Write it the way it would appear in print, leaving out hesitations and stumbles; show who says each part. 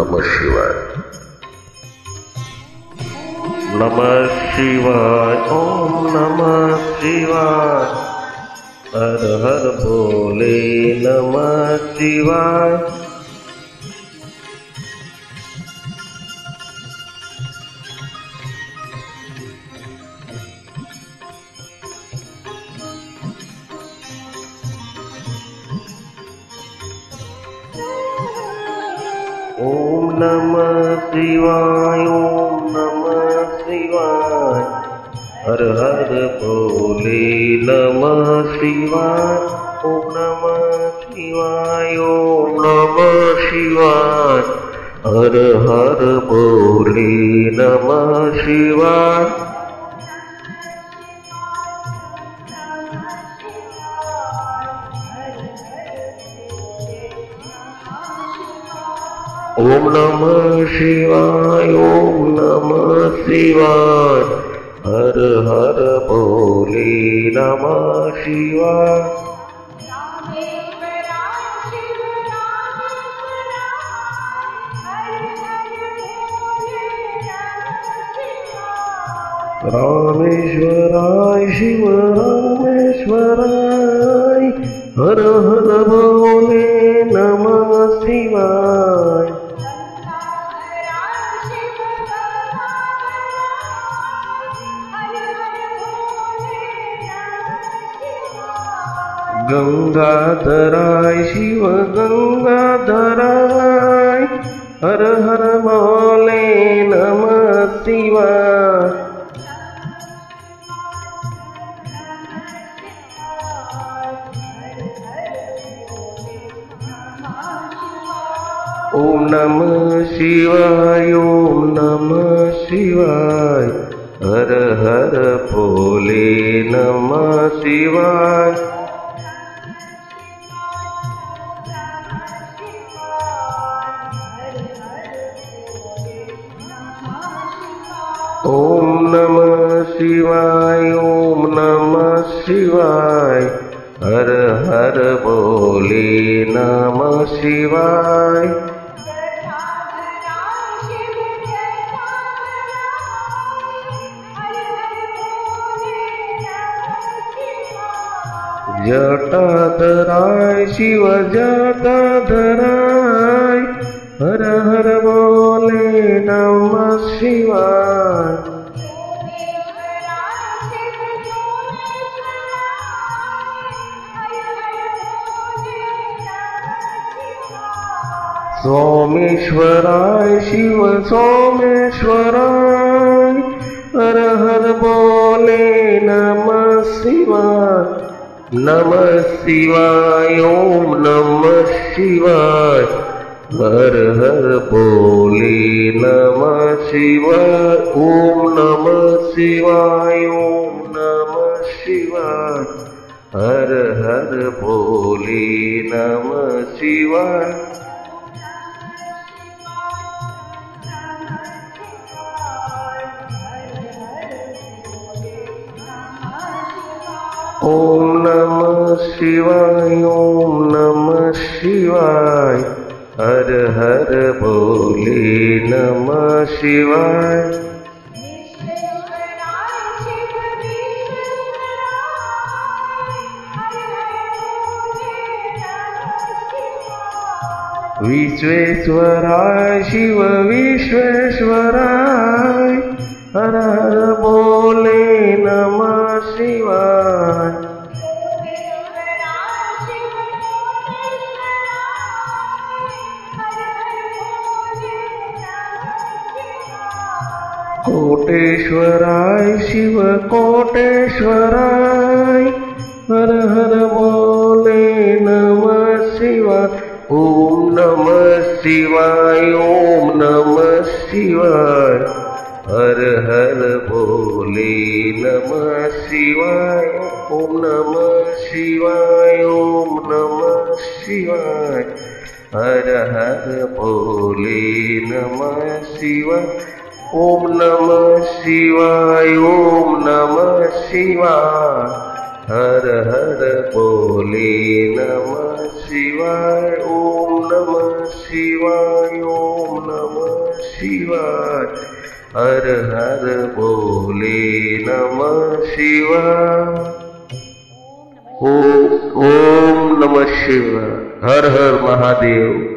Speaker 1: नमः शिवाय। नमः शिवाय, ओम नमः शिवाय। हर हर भोले नमः शिवाय। ओम नमः शिवाय, ओम नमः शिवाय। हर हर भोले नमः शिवाय। ओम नमः शिवाय, ओम नमः शिवाय। हर हर भोले नमः शिवाय। ओम नमः शिवाय, ओम नमः शिवाय। हर हर भोले नमः शिवाय। रामेश्वराय शिव रामेश्वराय। हर हर भोले नमः शिवाय। गंगाधराय शिव गंगाधराय। हर हर भोले नमः शिवाय। ओम नमः शिवाय, ओम नमः शिवाय। हर हर भोले नमः शिवाय। ओम नमः शिवाय, ओम नमः शिवाय। हर हर भोले नमः शिवाय। जटाधराय शिव जटाधराय। हर हर भोले नमः शिवाय। सोमेश्वराय शिव सोमेश्वराय। हर हर भोले नमः शिवाय। नमः शिवाय, ओम नमः शिवाय। हर हर भोले नमः शिवाय। ओम नमः शिवाय, ओम नमः शिवाय। हर हर भोले नमः शिवाय। ओम नमः शिवाय, ओम नमः शिवाय। हर हर भोले नमः शिवाय। विश्वेश्वराय शिव विश्वेश्वराय। हर हर भोले नमः शिवाय। कोटेश्वराय शिव कोटेश्वराय। हर हर भोले नमः शिवाय। ओम नमः शिवाय, ओम नमः शिवाय। हर हर भोले नमः शिवाय। ओम नमः शिवाय, ओम नमः शिवाय। हर हर भोले नमः शिवाय। ओम नमः शिवाय, ओम नमः शिवाय। हर हर भोले नमः शिवाय। ओम नमः शिवाय, ओम नमः नमः शिवाय हर हर बोले नमः शिवाय ओम नमः शिवाय हर हर महादेव।